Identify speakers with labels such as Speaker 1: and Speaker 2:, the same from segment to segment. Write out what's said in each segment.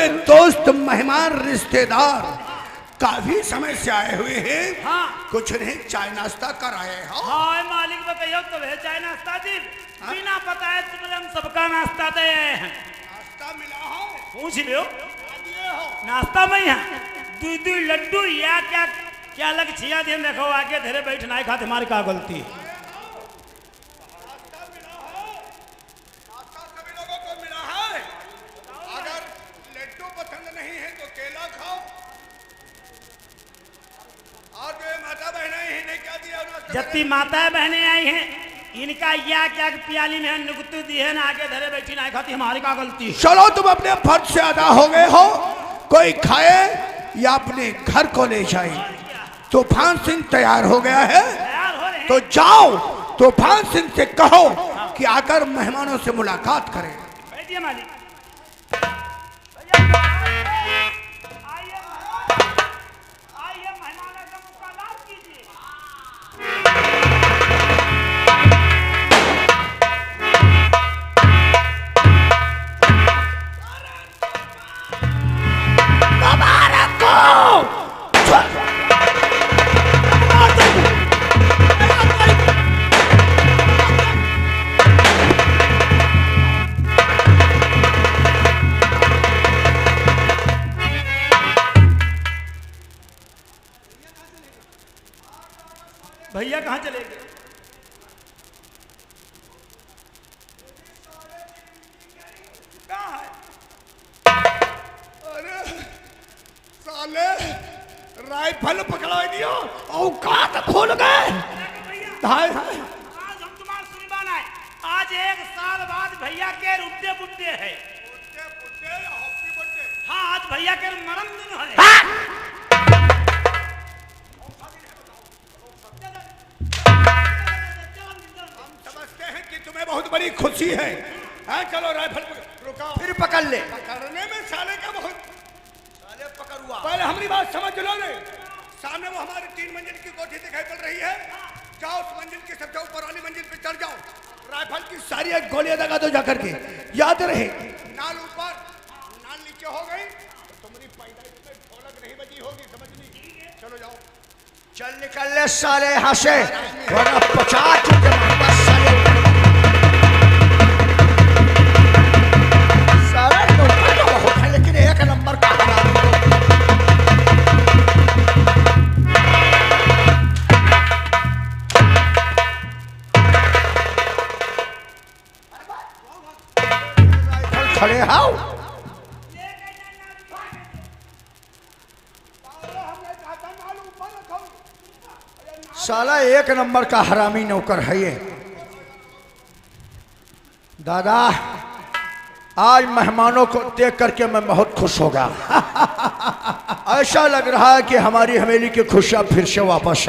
Speaker 1: हुए दोस्त, मेहमान, रिश्तेदार काफी समय से आए हुए हैं।
Speaker 2: हाँ।
Speaker 1: कुछ नहीं चाय नाश्ता कराए हो।
Speaker 2: हाँ मालिक बताइयो तो है चाय नाश्ता दी। बिना बताए तुमने हम सबका नाश्ता दे हैं।
Speaker 1: नाश्ता मिला हो?
Speaker 2: पूछ लियो।
Speaker 1: दिए हो?
Speaker 2: नाश्ता में यहाँ दूध लड्डू या क्या क्या लग छिया दिन देखो आगे धरे बैठ नहीं खाते हमारी क्या गलती है।
Speaker 1: नाश्ता मिला हो? नाश्ता सभी लोगों को मिला है। अगर लड्डू पसंद नहीं है तो केला खाओ। और जो माता बहनें इन्हें क्या दिया नाश्ता?
Speaker 2: जत्ती माता बहने आई हैं इनका या क्या प्याली में नुकतू दी है ना आगे धरे बैठी नहीं खाती हमारी क्या गलती है।
Speaker 1: चलो तुम अपने फर्ज से अदा हो गए हो। कोई खाए या अपने घर को ले जाए। तूफान सिंह तैयार हो गया है
Speaker 2: तैयार हो रहे हैं।
Speaker 1: तो जाओ तूफान सिंह से कहो कि आकर मेहमानों से मुलाकात करें।
Speaker 2: बैठिए मालिक। आइए मेहमानों से मुलाकात कीजिए। भैया कहाँ चले गए? कहाँ है?
Speaker 1: अरे साले राइफल पकड़ा दियो औकात खोल गए।
Speaker 2: भैया
Speaker 1: हाय हाय
Speaker 2: आज हम तुम्हारे सुनवान आए। आज 1 साल बाद भैया के रुपये बुड्ढे है। हाँ आज भैया के मरण दिन है।
Speaker 1: समझते हैं कि तुम्हें बहुत बड़ी खुशी है। हाँ चलो राइफल रुकाओ। फिर पकड़ ले। पकड़ने में साले का बहुत साले पकड़ुआ। पहले हमारी बात समझ लो ने। सामने वो हमारी 3 मंजिल की कोठी दिखाई पड़ रही है। जाओ उस मंजिल की सबसे ऊपर वाली मंजिल पे चढ़ जाओ। राइफल की सारी एक गोलियां लगा दो जाकर के। याद रहे नाल ऊपर नाल नीचे हो गई तो तुम्हारी पैदाइश में ढोलक नहीं बजी होगी। समझ ली? चलो जाओ।
Speaker 3: चल निकल ले साले यहाँ से वरना 50 चुके वापस साले सारे नौकर तो बहुत है लेकिन 1 नंबर का हरामी लोग खड़े हाउ साला 1 नंबर का हरामी नौकर है ये। दादा आज मेहमानों को देख करके मैं बहुत खुश हो गया। ऐसा लग रहा है कि हमारी हवेली की खुशियां फिर से वापस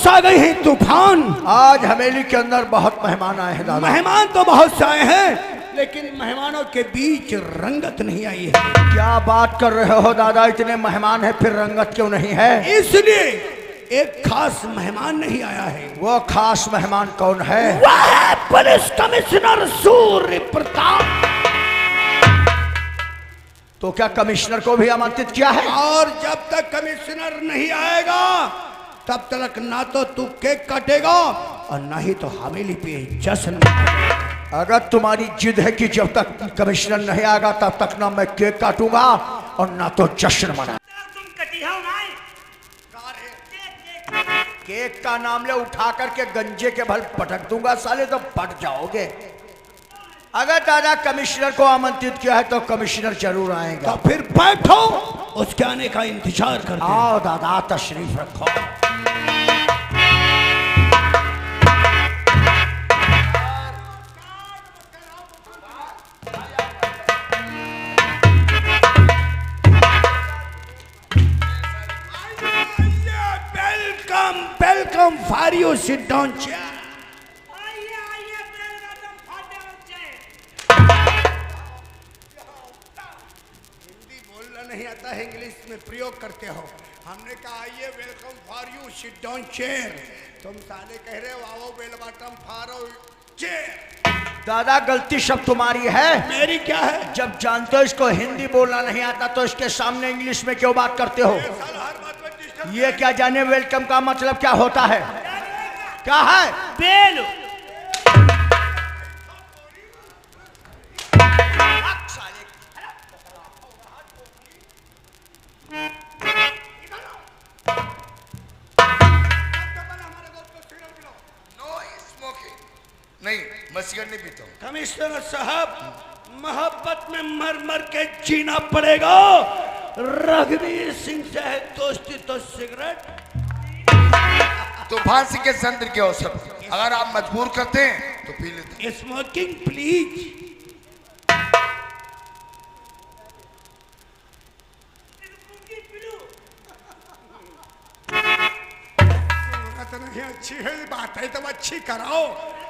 Speaker 3: आ गई हैं।
Speaker 1: तूफान
Speaker 3: आज हवेली के अंदर बहुत मेहमान आए हैं दादा।
Speaker 1: मेहमान तो बहुत से आए हैं लेकिन मेहमानों के बीच रंगत नहीं आई है।
Speaker 3: क्या बात कर रहे हो दादा? इतने मेहमान हैं फिर रंगत क्यों नहीं है?
Speaker 1: इसलिए एक खास मेहमान नहीं आया है।
Speaker 3: वो खास मेहमान कौन है?
Speaker 1: वह है पुलिस कमिश्नर सूर्य प्रताप।
Speaker 3: तो क्या कमिश्नर को भी आमंत्रित किया है?
Speaker 1: और जब तक कमिश्नर नहीं आएगा तब तक ना तो तू केक काटेगा और ना ही तो हवेली पे जश्न मनाएगा।
Speaker 3: अगर तुम्हारी जिद है कि जब तक कमिश्नर नहीं आएगा तब तक ना मैं केक काटूंगा और ना तो जश्न मनाऊंगा।
Speaker 2: तुम कटिया ना
Speaker 3: केक का नाम ले उठा करके गंजे के भल पटक दूंगा साले तो पट जाओगे। अगर दादा कमिश्नर को आमंत्रित किया है तो कमिश्नर जरूर आएगा।
Speaker 1: तो फिर बैठो उसके आने का इंतजार करते हैं।
Speaker 3: आओ दादा तशरीफ रखो।
Speaker 1: Welcome for you, sit down chair.
Speaker 2: आइए आइए बेलगाम फाटे बच्चे।
Speaker 1: हिंदी बोलना नहीं आता है इंग्लिश में प्रयोग करते हो। हमने कहा आइए welcome for you sit down chair. तुम साले कह रहे हो आओ बेल बॉटम फॉर चेयर।
Speaker 3: दादा गलती सब तुम्हारी है।
Speaker 1: मेरी क्या है?
Speaker 3: जब जानते हो इसको हिंदी बोलना नहीं आता तो इसके सामने इंग्लिश में क्यों बात करते हो?
Speaker 1: साला हर बात में डिस्टर्ब।
Speaker 3: ये क्या जाने वेलकम का मतलब क्या होता है? क्या है?
Speaker 2: बेल
Speaker 4: नहीं, मैं सिगरेट नहीं पीता हूँ।
Speaker 1: कमिश्नर साहब, मोहब्बत में मर मर के जीना पड़ेगा। रघुवीर सिंह से है दोस्ती तो सिगरेट।
Speaker 4: तूफान सिंह के संतर के अवसर पर अगर आप मजबूर करते हैं तो पी लेते हैं।
Speaker 1: Smoking please. नहीं अच्छी है ये बात है तो अच्छी कराओ।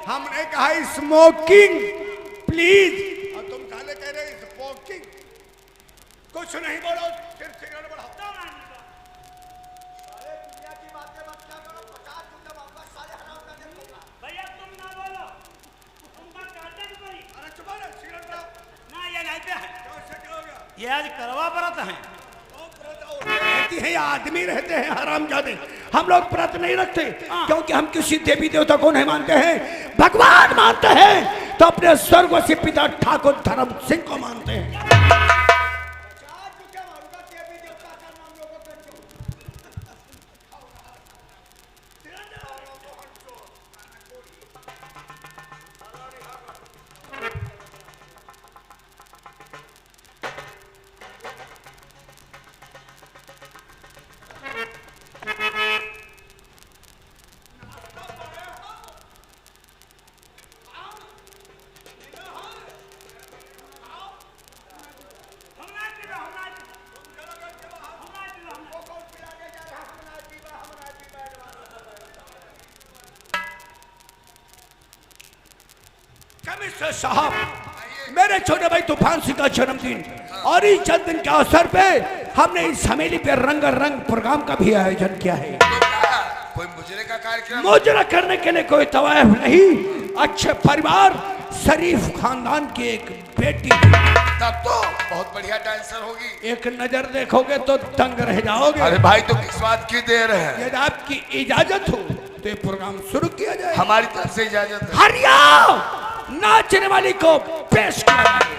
Speaker 1: हमने कहा स्मोकिंग प्लीज और तुम साले कह रहे स्मोकिंग। कुछ नहीं बोलो, सिर्फ सिगरेट बढ़ाओ।
Speaker 2: भैया तुम ना बोलो, तुम काटे की पड़ी।
Speaker 1: अरे चुप रहो, सिगरेट बढ़ाओ।
Speaker 2: ना ये नहीं पे है,
Speaker 1: क्या हो गया?
Speaker 2: ये आज करवा परत है।
Speaker 1: रहती है या आदमी रहते हैं हरामजादे। हम लोग व्रत नहीं रखते क्योंकि हम किसी देवी देवता को नहीं मानते हैं, भगवान मानते हैं। तो अपने स्वर्गवासी पिता ठाकुर धर्म सिंह को मानते हैं। कमिश्नर साहब, मेरे छोटे भाई तूफान सिंह का जन्मदिन और इस जन्मदिन के अवसर पे हमने इस हवेली पे रंग रंग प्रोग्राम का भी आयोजन किया है।
Speaker 4: तो क्या कोई मुजरे का कार्यक्रम?
Speaker 1: मुजरा करने के लिए कोई तवायफ नहीं, अच्छे परिवार शरीफ खानदान की एक बेटी।
Speaker 4: तब तो बहुत बढ़िया डांसर होगी।
Speaker 1: एक नजर देखोगे तो दंग रह जाओगे।
Speaker 4: अरे भाई तो किस बात की देर है?
Speaker 1: यदि आपकी इजाजत हो तो ये प्रोग्राम शुरू किया जाए।
Speaker 4: हमारी तरफ से इजाजत है।
Speaker 1: हरिया नाचने वाली को पेश किया जाए।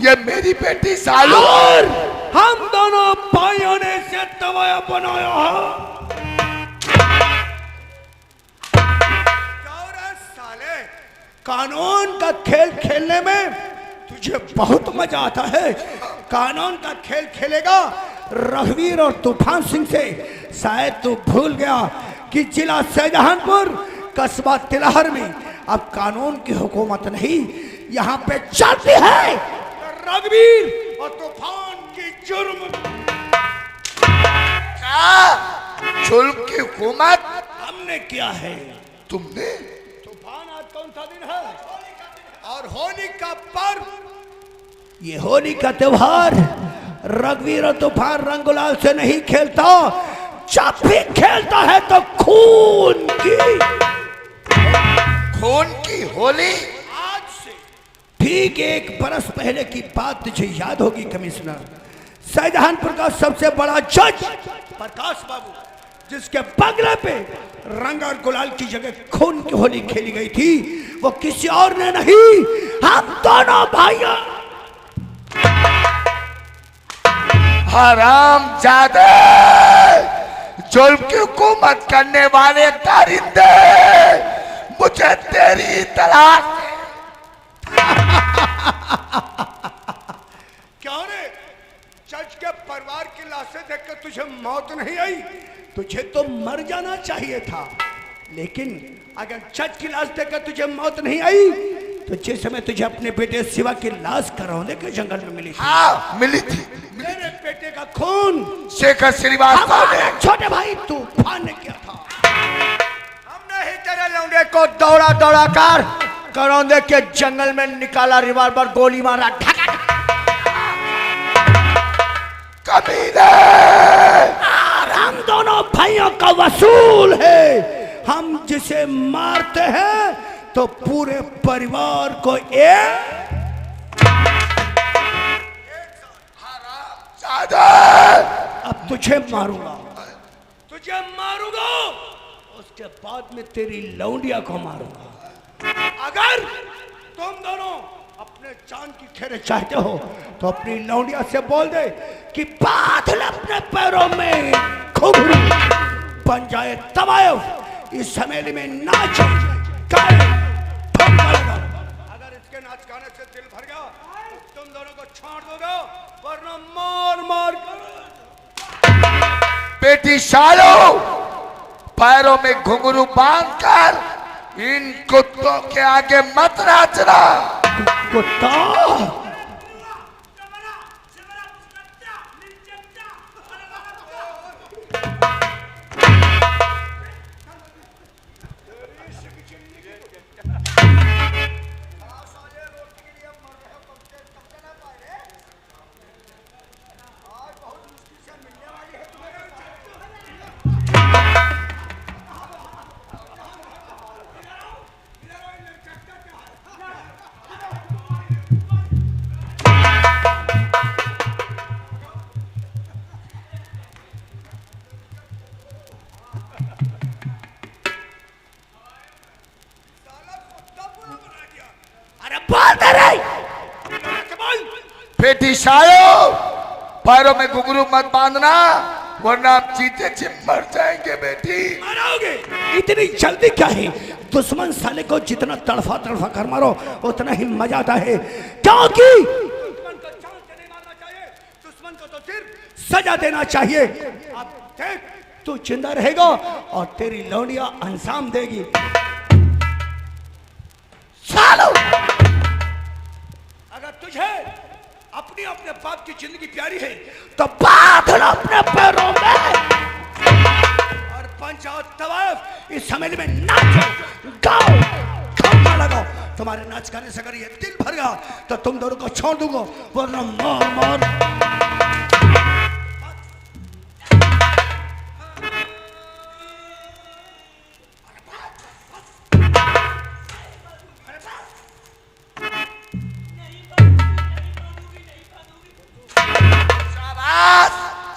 Speaker 4: ये मेरी बेटी सालू
Speaker 1: और हम दोनों भाइयों ने इसे तवाया बनाया है। साले, कानून का खेल खेलने में तुझे बहुत मजा आता है। कानून का खेल खेलेगा रघुवीर और तूफान सिंह से। शायद तू भूल गया कि जिला शाहजहानपुर कस्बा तिलहर में अब कानून की हुकूमत नहीं, यहाँ पे चलती है रघुवीर और तूफान की जुर्म।
Speaker 4: क्या जुल्म की हुकूमत
Speaker 1: हमने किया है।
Speaker 4: तुमने?
Speaker 1: तूफान आज कौन सा दिन है? और होली का पर्व। ये होली का त्योहार रघुवीर और तूफान रंग गुलाल से नहीं खेलता, जब भी खेलता है तो खून की
Speaker 4: होली।
Speaker 1: आज से ठीक 1 बरस पहले की बात तुझे याद होगी कमिश्नर। शाहजहानपुर का सबसे बड़ा जज प्रकाश बाबू जिसके बगले पे रंग और गुलाल की जगह खून की होली खेली गई थी, वो किसी और ने नहीं, हम दोनों भाइयों।
Speaker 4: हराम जादे, जुल्म की हुकूमत करने वाले कारिंदे, मुझे तेरी तलाश।
Speaker 1: क्यों रे? जज के परिवार की लाशें देखकर तुझे मौत नहीं आई? तुझे तो मर जाना चाहिए था। लेकिन अगर जज की लाश देखकर तुझे मौत नहीं आई, तो जिस समय तुझे अपने बेटे शिवा की लाश करौंदे के जंगल में मिली थी।
Speaker 4: हाँ, मिली थी।
Speaker 1: मेरे बेटे का खून
Speaker 4: शेखर श्रीवास्तव ने,
Speaker 1: छोटे भाई तूफान ने किया था।
Speaker 3: हमने ही तेरे लौंडे को दौड़ा दौड़ा कर करौंदे के जंगल में निकाला, रिवॉल्वर गोली मारा।
Speaker 4: कमीने!
Speaker 1: और हम दोनों भाइयों का वसूल है। हम जिसे मारते हैं तो पूरे परिवार को अब तुझे मारूंगा, उसके बाद में तेरी लौंडिया को मारूंगा। अगर तुम दोनों अपने जान की खैर चाहते हो तो अपनी लौंडिया से बोल दे कि बादल अपने पैरों में घुंघरू बन जाए, तवायफ इस हवेली में नाचे गाए ठुमका लगाओ। अगर इसके नाच गाने से दिल भर गया तो तुम दोनों को छोड़ दोगे, वरना मार मार कर।
Speaker 4: बेटी शालो, पैरों में घुंघरू बांधकर इन कुत्तों के आगे मत नाचना।
Speaker 1: कुत्ता
Speaker 4: बेटी शायो, पैरों में घुंघरू मत बांधना, वरना आप जीते जी मर जाएंगे। बेटी
Speaker 1: मरोगे? इतनी जल्दी क्या है? दुश्मन साले को जितना तड़फा तड़फा कर मारो उतना ही मजा आता है, क्योंकि दुश्मन को जान से नहीं मारना चाहिए, दुश्मन को तो सिर्फ सजा देना चाहिए। अब देख, तू जिंदा रहेगा और तेरी लौंडिया अंजाम देगी। सालो, अगर तुझे अपनी अपने बाप की जिंदगी प्यारी है तो बादल अपने पैरों में और पंचायत तवायफ इस हवेली में नाचो, गाओ, ठुमका लगाओ। तुम्हारे नाच गाने से अगर ये दिल भर गया तो तुम दोनों को छोड़ दूंगा, वरना मार मार।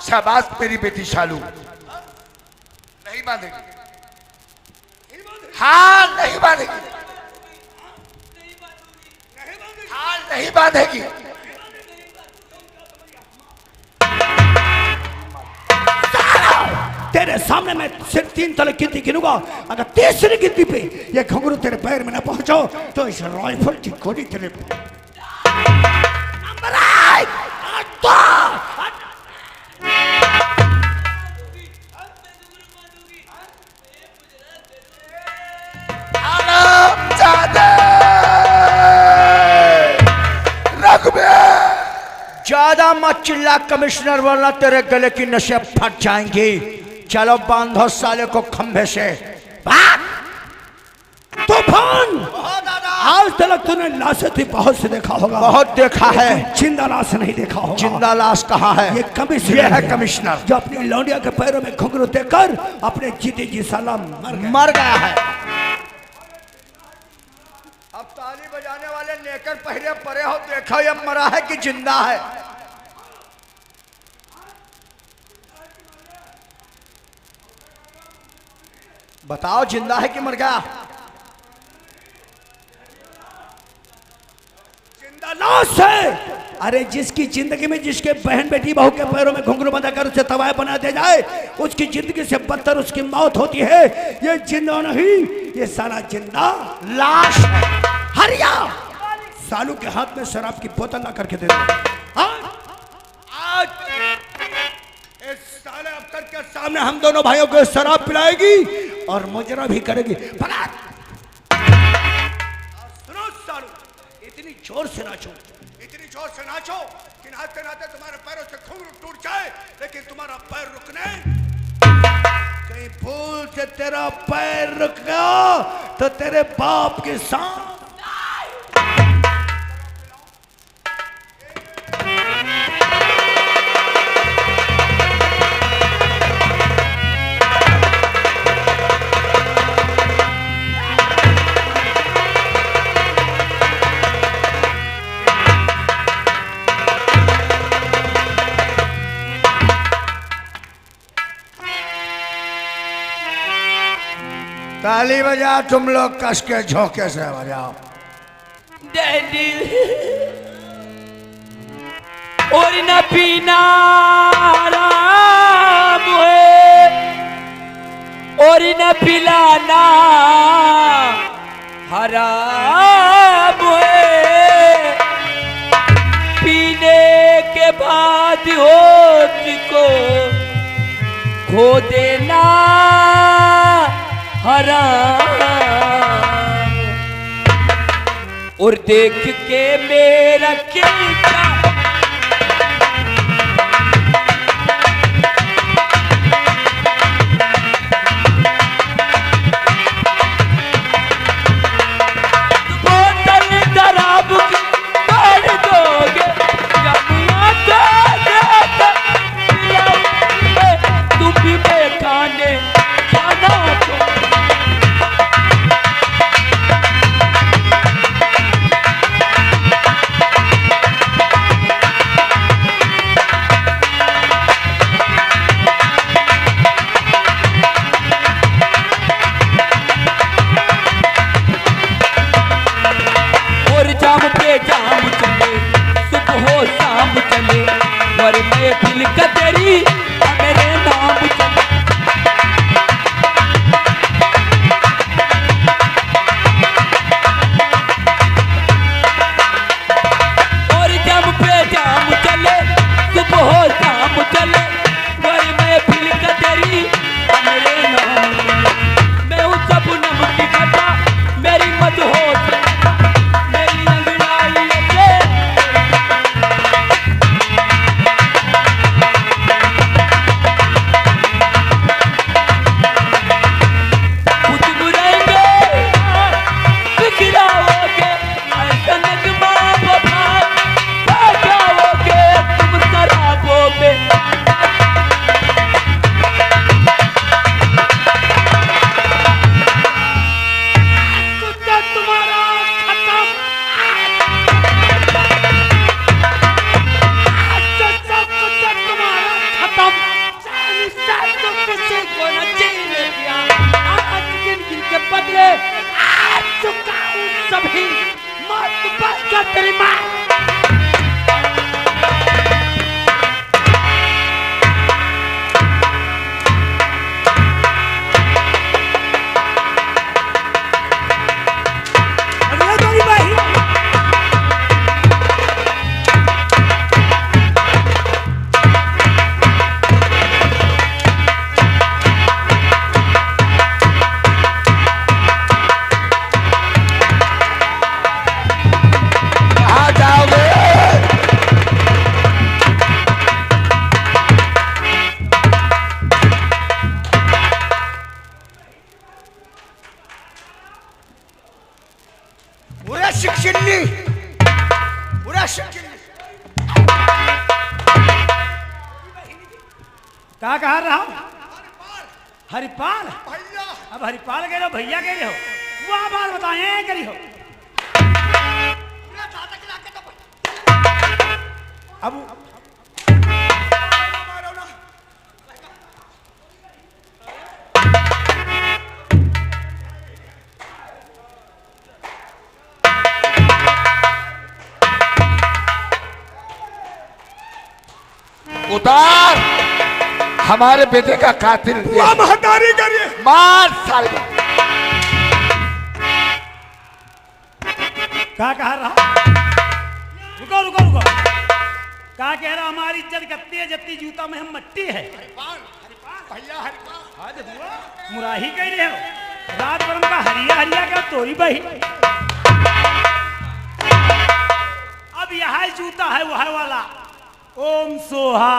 Speaker 4: शाबाश मेरी बेटी शालू। नहीं बांधेगी, हाँ नहीं बांधेगी, हाँ नहीं बांधेगी।
Speaker 1: तेरे सामने मैं सिर्फ 3 तले गिनती गिनूंगा, अगर तीसरी गिनती पे ये घुंघरू तेरे पैर में न पहुंचो तो इस राइफल की गोली तेरे नंबर 1
Speaker 3: ज्यादा मत चिल्ला कमिश्नर, वरना तेरे गले की नसें फट जाएंगी। चलो बांधो साले को खंभे से।
Speaker 1: तूफान, आज तक तूने लाशें थी बहुत से देखा होगा।
Speaker 3: बहुत देखा है,
Speaker 1: जिंदा लाश नहीं देखा होगा।
Speaker 3: जिंदा लाश कहाँ है?
Speaker 1: ये कमिश्नर,
Speaker 3: ये है कमिश्नर
Speaker 1: जो अपनी लौंडिया के पैरों में घुंघरू देकर अपने जीते जी साला
Speaker 3: मर गया है। अब ताली बजाने वाले नेकर पहले परे हो, देखो ये मरा है कि जिंदा है। बताओ जिंदा है कि मर गया?
Speaker 1: जिंदा लाश है। अरे जिसकी जिंदगी में जिसके बहन बेटी बहू के पैरों में घुंघरू बंधा कर उसे तवाय बना दे जाए, उसकी जिंदगी से बदतर उसकी मौत होती है। ये जिंदा नहीं, ये साला जिंदा
Speaker 3: लाश है।
Speaker 1: हरिया सालू के हाथ में शराब की बोतल ला करके दे दो। आज इस साले अफसर के सामने हम दोनों भाइयों को शराब पिलाएगी और मुजरा भी करेगी। पकड़। सुनो सालू, इतनी जोर से नाचो, इतनी जोर से नाचो कि नाचते नाचते तुम्हारे पैरों से घुंघरू टूट जाए, लेकिन तुम्हारा पैर रुकने कहीं भूल से तेरा पैर रुक गया तो तेरे बाप के साथ
Speaker 3: ताली बजा तुम लोग कस के झोंके से बजाओ।
Speaker 5: डैडी और न पीना आराम है और न पिलाना हराम है। पीने के बाद होठ को खो देना हराम और देख के मेरा क्या बोतल शराब की कर दोगे तुम भी खाने जाना जाम पे जाम चले सुबह हो शाम चले और मैं दिल का तेरी मेरे नाम चले। और जाम पे जाम चले सुबह हो शाम चले और मैं दिल का तेरी मेरे नाम चले। मैं उस सब नम की घटा मेरी मत हो सभी मत बच कर तेरी माँ।
Speaker 2: क्या कहा रहा हूँ? हरिपाल
Speaker 1: भैया।
Speaker 2: अब हरिपाल कह रहे हो, भैया कह रहे हो, वह बात बताएं करी हो। अब
Speaker 4: उतार हमारे बेटे का कातिल ये।
Speaker 1: आप हटारी करिए।
Speaker 4: मार साले को।
Speaker 2: क्या कह रहा? रुको रुको रुको, क्या कह रहा? हमारी इज्जत कत्ती है जत्ती जूता में हम मट्टी है।
Speaker 1: भैया हरिपाल
Speaker 2: मुराही कह रहे हो? रात भर का हरिया हरिया का तोरी बही। अब यह जूता है वह वाला। ओम सोहा।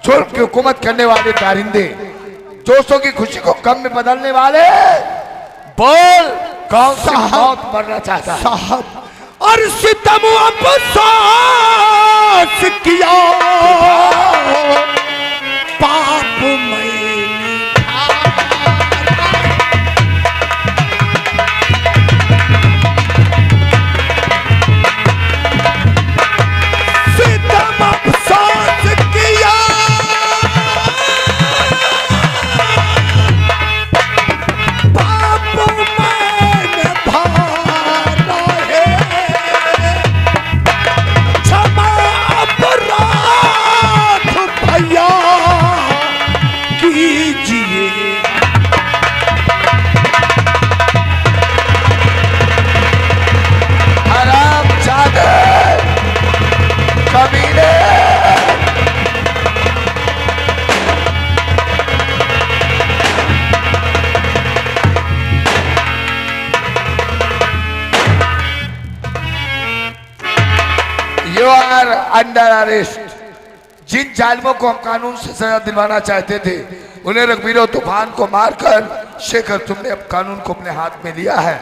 Speaker 4: जुल्म की हुकूमत करने वाले दारिंदे, दोस्तों की खुशी को गम में बदलने वाले, बोल कौन सी मौत मरना चाहता है?
Speaker 3: साहब और सितम अफसोस किया पाप मैंने सितम अफसोस किया पाप मैंने भारा है क्षमा अपराध भैया कीजिए।
Speaker 4: हरामजादे, कमीने, यू आर अंडर अरेस्ट। जिन जालिमों को हम कानून से सजा दिलवाना चाहते थे, उन्हें रघबीर तूफान को मारकर शेखर तुमने अब कानून को अपने हाथ में लिया है।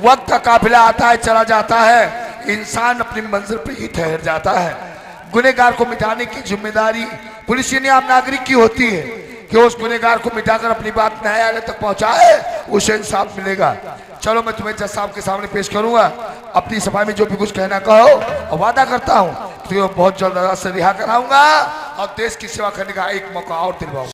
Speaker 4: वक्त का काफिला आता है चला जाता है, इंसान अपनी मंजिल पर ही ठहर जाता है। गुनहगार को मिटाने की जिम्मेदारी पुलिस यानी आम नागरिक की होती है कि उस गुनहगार को मिटाकर अपनी बात न्यायालय तक पहुंचाए, उसे इंसाफ मिलेगा। चलो मैं तुम्हें जज साहब के सामने पेश करूंगा। अपनी सफाई में जो भी कुछ कहना कहो, और वादा करता हूं कि बहुत जल्द अदालत से रिहा कराऊंगा और देश की सेवा करने का एक मौका और दिलवाऊंगा।